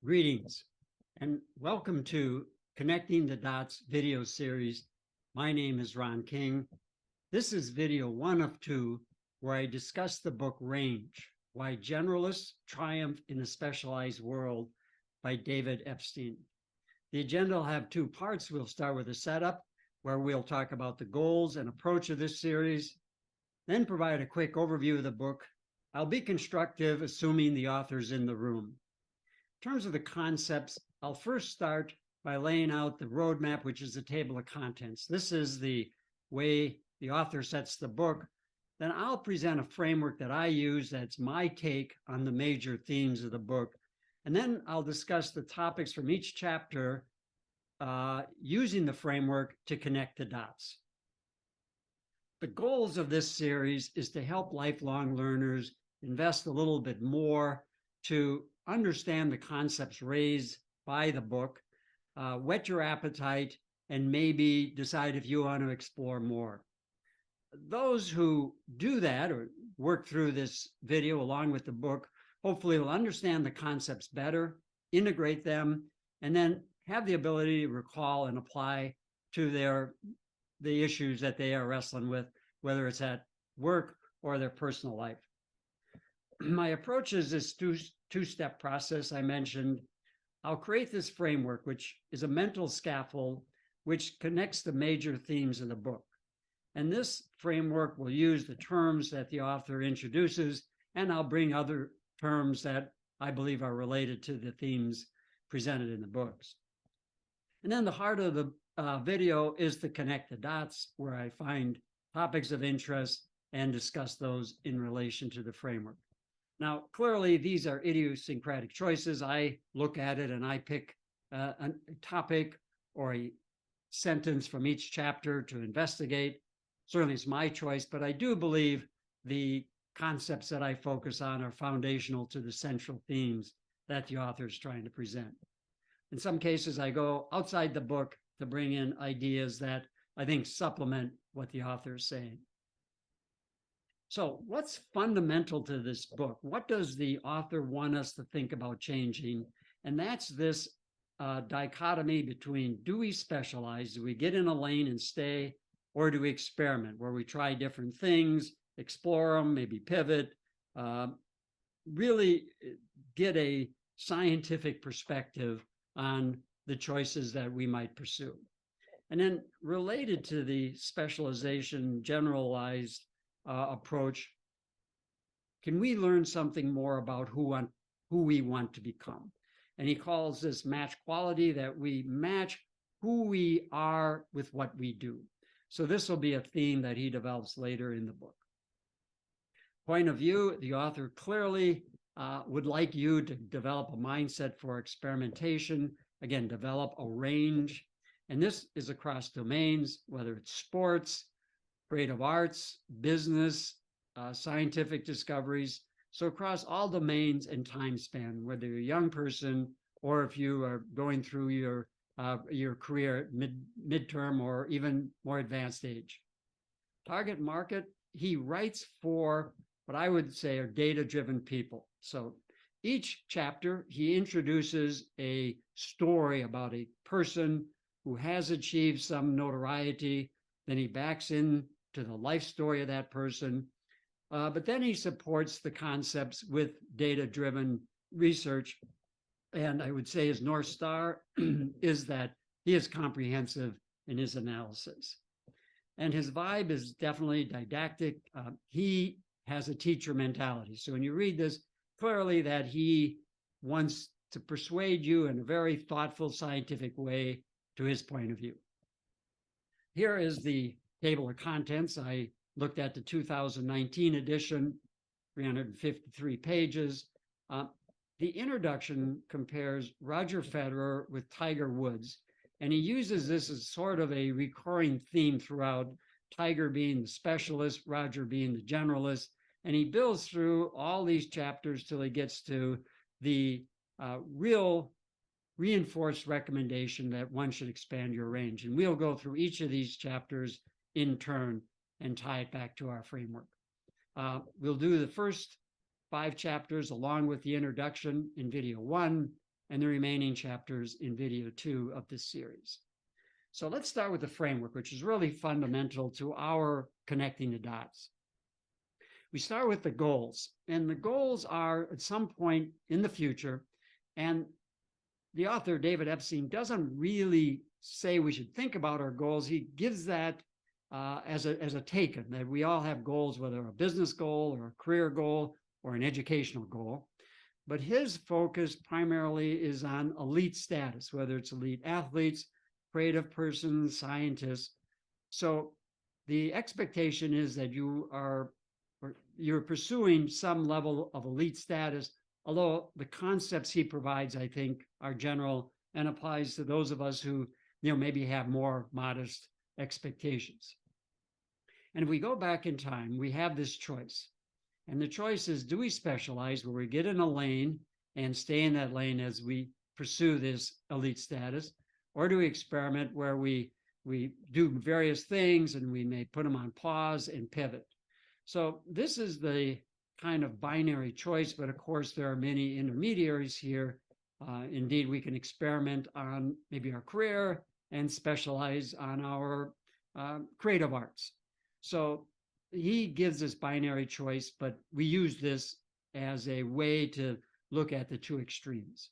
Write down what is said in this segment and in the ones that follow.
Greetings and welcome to Connecting the Dots video series. My name is Ron King. This is video 1 of 2 where I discuss the book Range, Why Generalists Triumph in a Specialized World by David Epstein. The agenda will have 2 parts. We'll start with a setup where we'll talk about the goals and approach of this series, then provide a quick overview of the book. I'll be constructive, assuming the author's in the room. In terms of the concepts, I'll first start by laying out the roadmap, which is the table of contents. This is the way the author sets the book. Then I'll present a framework that I use that's my take on the major themes of the book. And then I'll discuss the topics from each chapter using the framework to connect the dots. The goals of this series is to help lifelong learners invest a little bit more to understand the concepts raised by the book, whet your appetite, and maybe decide if you want to explore more. Those who do that or work through this video along with the book, hopefully will understand the concepts better, integrate them, and then have the ability to recall and apply to the issues that they are wrestling with, whether it's at work or their personal life. My approach is this two-step process I mentioned. I'll create this framework, which is a mental scaffold, which connects the major themes of the book. And this framework will use the terms that the author introduces, and I'll bring other terms that I believe are related to the themes presented in the books. And then the heart of the video is to connect the dots, where I find topics of interest and discuss those in relation to the framework. Now, clearly, these are idiosyncratic choices. I look at it and I pick a topic or a sentence from each chapter to investigate. Certainly, it's my choice, but I do believe the concepts that I focus on are foundational to the central themes that the author is trying to present. In some cases, I go outside the book to bring in ideas that I think supplement what the author is saying. So what's fundamental to this book? What does the author want us to think about changing? And that's this dichotomy between, do we specialize, do we get in a lane and stay, or do we experiment, where we try different things, explore them, maybe pivot, really get a scientific perspective on the choices that we might pursue. And then related to the specialization, generalized approach, can we learn something more about who we want to become? And he calls this match quality, that we match who we are with what we do. So this will be a theme that he develops later in the book. Point of view, the author clearly would like you to develop a mindset for experimentation, again, develop a range. And this is across domains, whether it's sports, creative arts, business, scientific discoveries. So across all domains and time span, whether you're a young person or if you are going through your career midterm or even more advanced age. Target market, he writes for what I would say are data-driven people. So each chapter, he introduces a story about a person who has achieved some notoriety. Then he backs in to the life story of that person. But then he supports the concepts with data-driven research. And I would say his North Star is that he is comprehensive in his analysis. And his vibe is definitely didactic. He has a teacher mentality. So when you read this, clearly that he wants to persuade you in a very thoughtful, scientific way to his point of view. Here is the table of contents. I looked at the 2019 edition, 353 pages. The introduction compares Roger Federer with Tiger Woods, and he uses this as sort of a recurring theme throughout, Tiger being the specialist, Roger being the generalist, and he builds through all these chapters till he gets to the real reinforced recommendation that one should expand your range. And we'll go through each of these chapters in turn and tie it back to our framework. We'll do the first 5 chapters along with the introduction in video 1, and the remaining chapters in video 2 of this series. So let's start with the framework, which is really fundamental to our connecting the dots. We start with the goals, and the goals are at some point in the future, and the author, David Epstein, doesn't really say we should think about our goals. He gives that as a taken, that we all have goals, whether a business goal or a career goal or an educational goal. But his focus primarily is on elite status, whether it's elite athletes, creative persons, scientists. So the expectation is that you're pursuing some level of elite status, although the concepts he provides, I think, are general and applies to those of us who maybe have more modest expectations. And if we go back in time, we have this choice. And the choice is, do we specialize where we get in a lane and stay in that lane as we pursue this elite status? Or do we experiment where we do various things and we may put them on pause and pivot? So this is the kind of binary choice, but of course there are many intermediaries here. Indeed, we can experiment on maybe our career and specialize on our creative arts. So he gives this binary choice, but we use this as a way to look at the two extremes.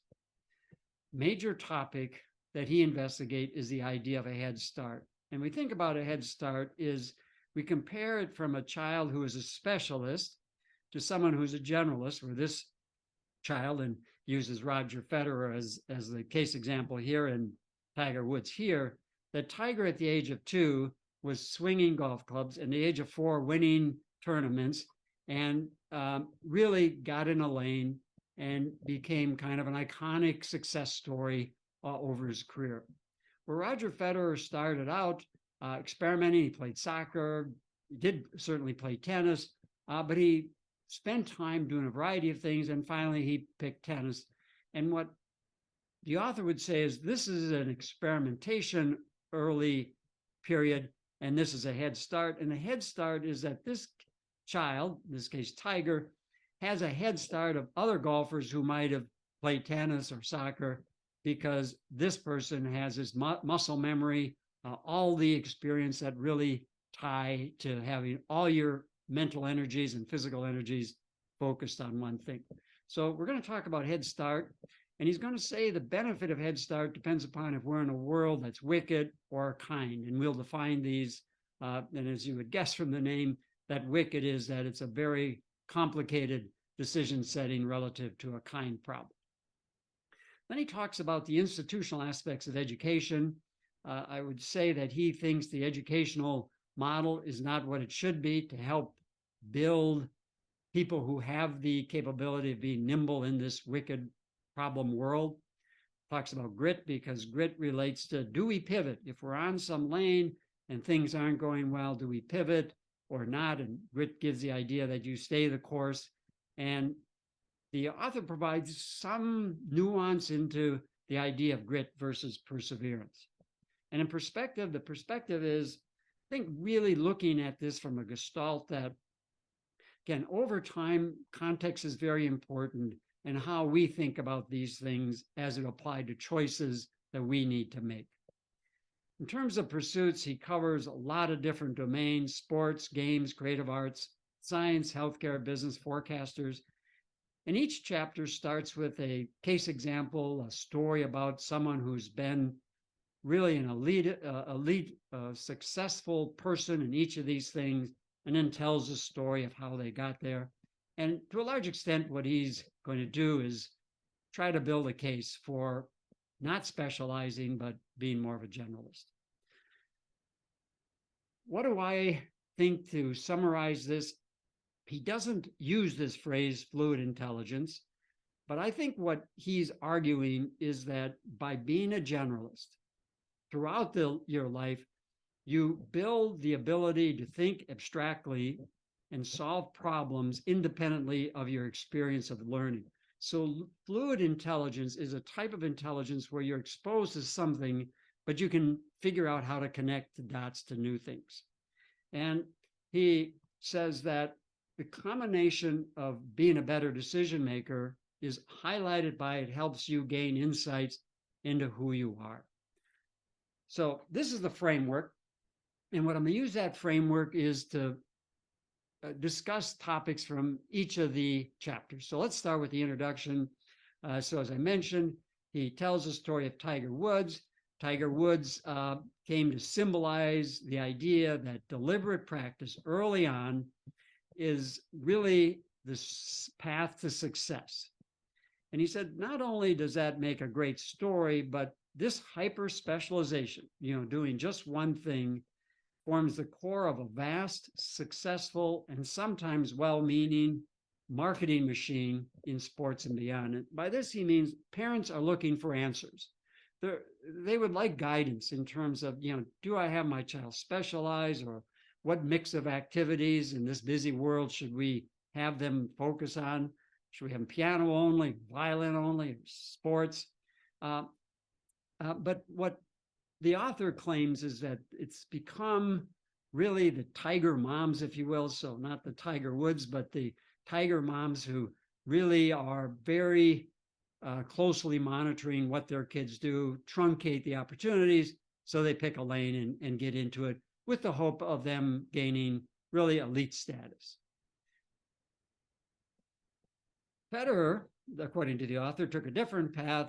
Major topic that he investigates is the idea of a head start. And we think about a head start is we compare it from a child who is a specialist to someone who's a generalist, where this child, and uses Roger Federer as the case example here and Tiger Woods here, that Tiger at the age of 2 was swinging golf clubs, and the age of 4 winning tournaments, and really got in a lane and became kind of an iconic success story over his career. Where Roger Federer started out experimenting, he played soccer, he did certainly play tennis, but he spent time doing a variety of things, and finally he picked tennis. And what the author would say is this is an experimentation early period, and this is a head start. And the head start is that this child, in this case Tiger, has a head start of other golfers who might have played tennis or soccer, because this person has his muscle memory, all the experience that really tie to having all your mental energies and physical energies focused on one thing. So we're going to talk about head start, and he's going to say the benefit of head start depends upon if we're in a world that's wicked or kind, and we'll define these. And as you would guess from the name, that wicked is that it's a very complicated decision setting relative to a kind problem. Then he talks about the institutional aspects of education. I would say that he thinks the educational model is not what it should be to help build people who have the capability of being nimble in this wicked problem world. Talks about grit, because grit relates to, do we pivot? If we're on some lane and things aren't going well, do we pivot or not? And grit gives the idea that you stay the course. And the author provides some nuance into the idea of grit versus perseverance. And in perspective, the perspective is, I think, really looking at this from a gestalt that, again, over time, context is very important, and how we think about these things as it applied to choices that we need to make. In terms of pursuits, he covers a lot of different domains: sports, games, creative arts, science, healthcare, business, forecasters. And each chapter starts with a case example, a story about someone who's been really an elite successful person in each of these things, and then tells the story of how they got there. And to a large extent, what he's going to do is try to build a case for not specializing, but being more of a generalist. What do I think to summarize this? He doesn't use this phrase, fluid intelligence, but I think what he's arguing is that by being a generalist, throughout your life, you build the ability to think abstractly and solve problems independently of your experience of learning. So fluid intelligence is a type of intelligence where you're exposed to something, but you can figure out how to connect the dots to new things. And he says that the combination of being a better decision maker is highlighted by it helps you gain insights into who you are. So this is the framework. And what I'm going to use that framework is to discuss topics from each of the chapters. So let's start with the introduction. So as I mentioned, he tells the story of Tiger Woods. Tiger Woods came to symbolize the idea that deliberate practice early on is really the path to success. And he said, not only does that make a great story, but this hyper specialization, doing just one thing, forms the core of a vast, successful, and sometimes well-meaning marketing machine in sports and beyond. And by this, he means parents are looking for answers. They would like guidance in terms of, do I have my child specialize, or what mix of activities in this busy world should we have them focus on? Should we have them piano only, violin only, sports? But what the author claims is that it's become really the tiger moms, if you will. So not the Tiger Woods, but the tiger moms who really are very closely monitoring what their kids do, truncate the opportunities, so they pick a lane and get into it with the hope of them gaining really elite status. Federer, according to the author, took a different path,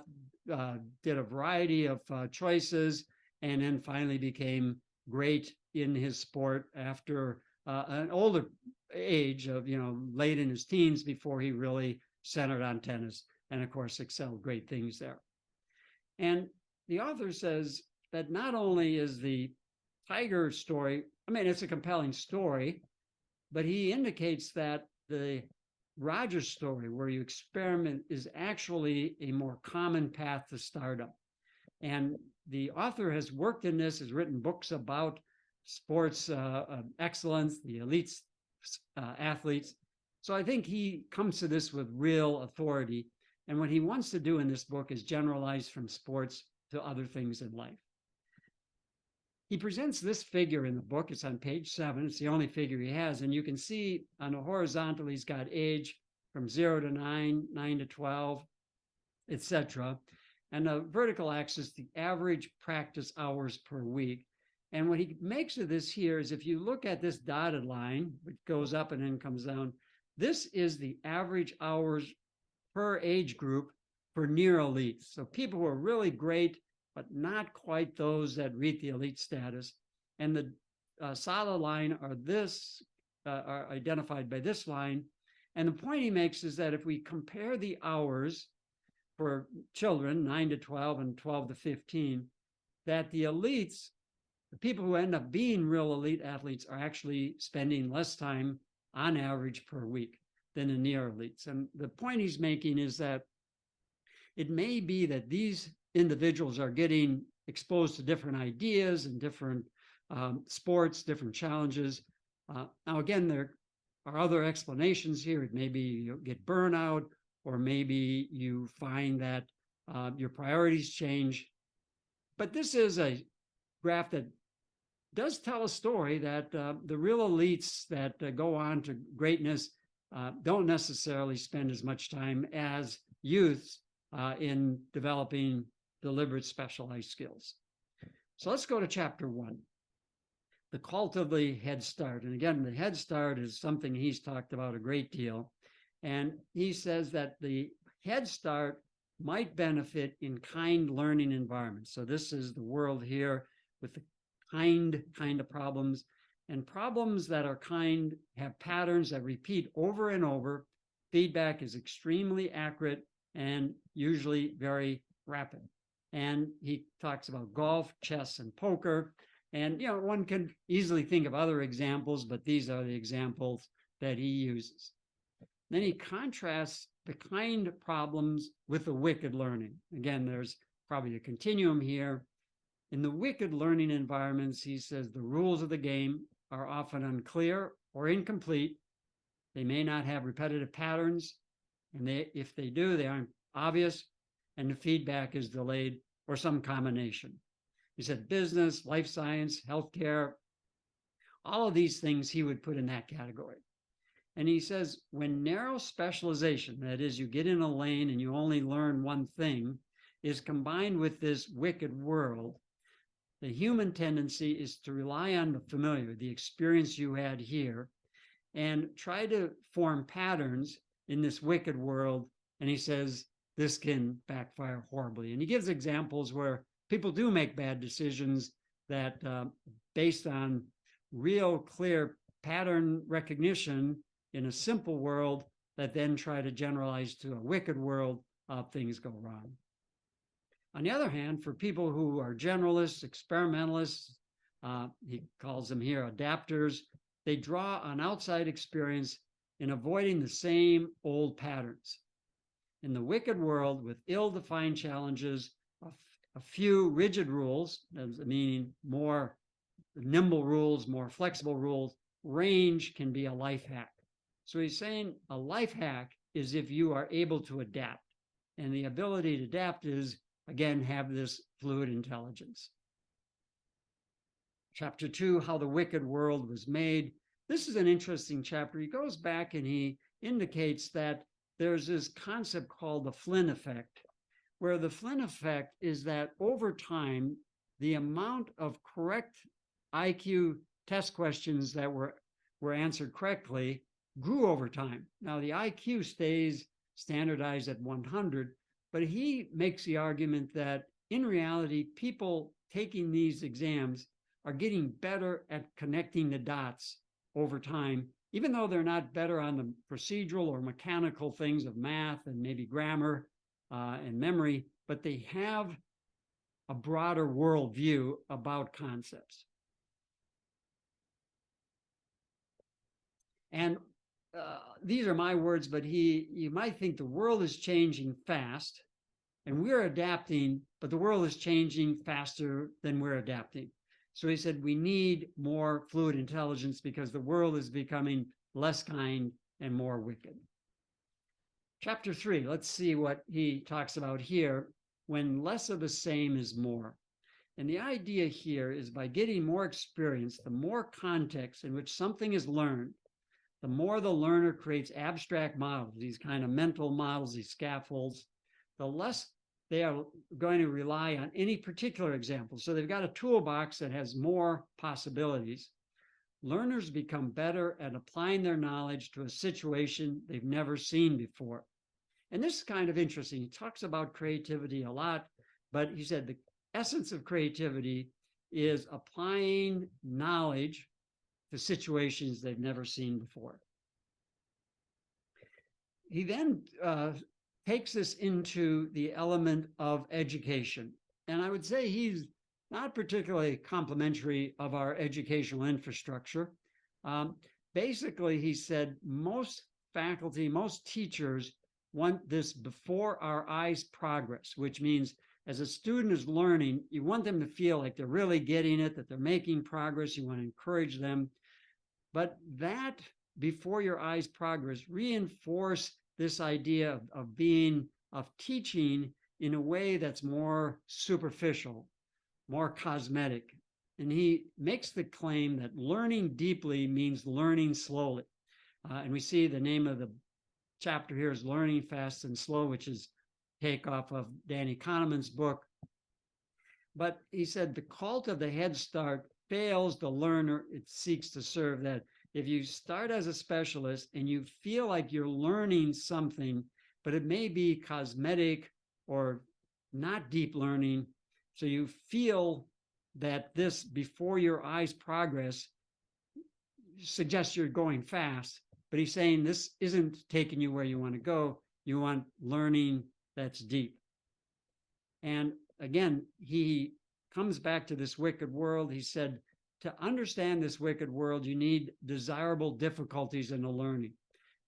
did a variety of choices, and then finally became great in his sport after an older age of, late in his teens, before he really centered on tennis and, of course, excelled great things there. And the author says that not only is the Tiger story, it's a compelling story, but he indicates that the Rogers story, where you experiment, is actually a more common path to stardom. And the author has worked in this, has written books about sports excellence, the elite athletes. So I think he comes to this with real authority. And what he wants to do in this book is generalize from sports to other things in life. He presents this figure in the book. It's on page 7. It's the only figure he has. And you can see on the horizontal, he's got age from 0 to 9, 9 to 12, etc. And the vertical axis, the average practice hours per week. And what he makes of this here is, if you look at this dotted line, which goes up and then comes down, this is the average hours per age group for near elites. So people who are really great, but not quite those that reach the elite status. And the solid line are identified by this line. And the point he makes is that if we compare the hours for children, 9 to 12 and 12 to 15, that the elites, the people who end up being real elite athletes, are actually spending less time on average per week than the near elites. And the point he's making is that it may be that these individuals are getting exposed to different ideas and different sports, different challenges. Now, again, there are other explanations here. It may be you get burnout, or maybe you find that your priorities change. But this is a graph that does tell a story that the real elites that go on to greatness don't necessarily spend as much time as youths in developing deliberate specialized skills. So let's go to chapter 1, the cult of the Head Start. And again, the Head Start is something he's talked about a great deal. And he says that the Head Start might benefit in kind learning environments. So this is the world here with the kind of problems. And problems that are kind have patterns that repeat over and over. Feedback is extremely accurate and usually very rapid. And he talks about golf, chess, and poker. And, one can easily think of other examples, but these are the examples that he uses. Then he contrasts the kind of problems with the wicked learning. Again, there's probably a continuum here. In the wicked learning environments, he says the rules of the game are often unclear or incomplete. They may not have repetitive patterns, and if they do, they aren't obvious, and the feedback is delayed or some combination. He said business, life science, healthcare, all of these things he would put in that category. And he says, when narrow specialization, that is, you get in a lane and you only learn one thing, is combined with this wicked world, the human tendency is to rely on the familiar, the experience you had here, and try to form patterns in this wicked world. And he says, this can backfire horribly. And he gives examples where people do make bad decisions that based on real clear pattern recognition in a simple world that then try to generalize to a wicked world, things go wrong. On the other hand, for people who are generalists, experimentalists, he calls them here adapters, they draw on outside experience in avoiding the same old patterns. In the wicked world with ill-defined challenges, a few rigid rules, meaning more nimble rules, more flexible rules, range can be a life hack. So he's saying a life hack is if you are able to adapt. And the ability to adapt is, again, have this fluid intelligence. Chapter 2, How the Wicked World Was Made. This is an interesting chapter. He goes back and he indicates that there's this concept called the Flynn effect, where the Flynn effect is that over time, the amount of correct IQ test questions that were answered correctly grew over time. Now, the IQ stays standardized at 100, but he makes the argument that in reality, people taking these exams are getting better at connecting the dots over time, even though they're not better on the procedural or mechanical things of math and maybe grammar and memory, but they have a broader worldview about concepts. And these are my words, but you might think the world is changing fast and we're adapting, but the world is changing faster than we're adapting. So he said, we need more fluid intelligence because the world is becoming less kind and more wicked. Chapter 3, let's see what he talks about here, when less of the same is more. And the idea here is by getting more experience, the more context in which something is learned, the more the learner creates abstract models, these kind of mental models, these scaffolds, the less they are going to rely on any particular example. So they've got a toolbox that has more possibilities. Learners become better at applying their knowledge to a situation they've never seen before. And this is kind of interesting. He talks about creativity a lot, but he said the essence of creativity is applying knowledge to situations they've never seen before. He then takes this into the element of education. And I would say he's not particularly complimentary of our educational infrastructure. Basically, he said most faculty, most teachers want this before our eyes progress, which means as a student is learning, you want them to feel like they're really getting it, that they're making progress. You want to encourage them. But that before your eyes progress reinforce this idea of teaching in a way that's more superficial, more cosmetic. And he makes the claim that learning deeply means learning slowly. And we see the name of the chapter here is Learning Fast and Slow, which is takeoff of Danny Kahneman's book. But he said the cult of the Head Start fails the learner it seeks to serve. That if you start as a specialist and you feel like you're learning something, but it may be cosmetic or not deep learning, so you feel that this before your eyes progress suggests you're going fast, but he's saying this isn't taking you where you want to go. You want learning that's deep. And again, he comes back to this wicked world. He said, to understand this wicked world, you need desirable difficulties in the learning.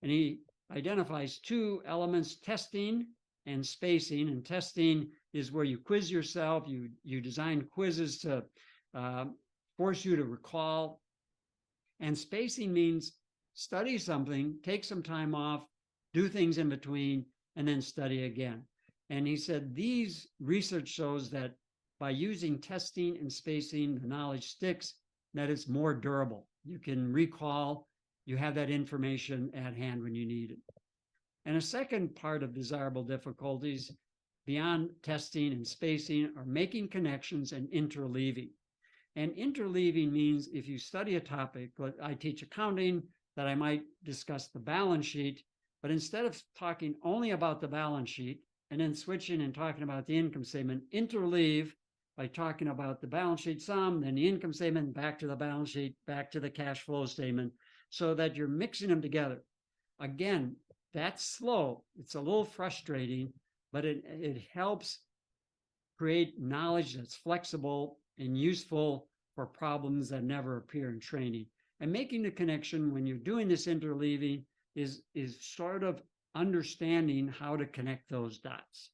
And he identifies two elements, testing and spacing. And testing is where you quiz yourself. You design quizzes to force you to recall. And spacing means study something, take some time off, do things in between, and then study again. And he said these research shows that by using testing and spacing, the knowledge sticks, that it's more durable. You can recall, you have that information at hand when you need it. And a second part of desirable difficulties beyond testing and spacing are making connections and interleaving. And interleaving means if you study a topic, like I teach accounting, that I might discuss the balance sheet, but instead of talking only about the balance sheet and then switching and talking about the income statement, interleave by talking about the balance sheet sum, then the income statement, back to the balance sheet, back to the cash flow statement, so that you're mixing them together. Again, that's slow. It's a little frustrating, but it helps create knowledge that's flexible and useful for problems that never appear in training. And making the connection when you're doing this interleaving is sort of understanding how to connect those dots.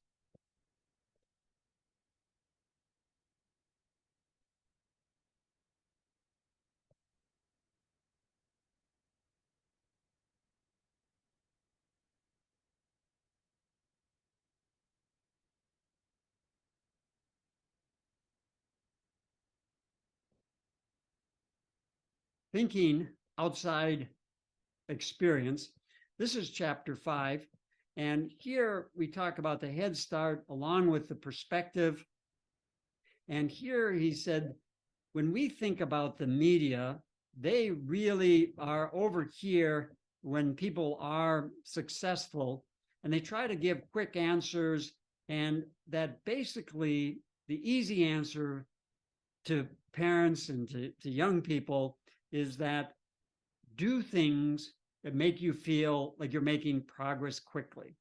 Thinking outside experience. This is chapter 5. And here we talk about the head start along with the perspective. And here he said, when we think about the media, they really are over here when people are successful and they try to give quick answers, and that basically the easy answer to parents and to young people is that do things that make you feel like you're making progress quickly.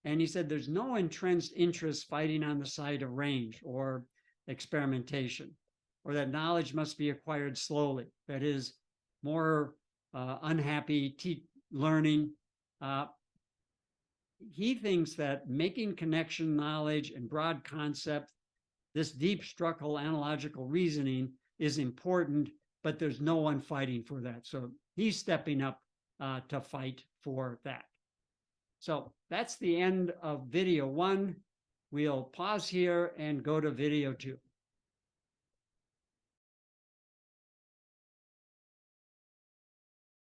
And he said there's no entrenched interest fighting on the side of range or experimentation, or that knowledge must be acquired slowly. That is more unhappy learning. He thinks that making connection knowledge and broad concept, this deep structural analogical reasoning is important, but there's no one fighting for that. So he's stepping up to fight for that. So that's the end of video 1. We'll pause here and go to video 2.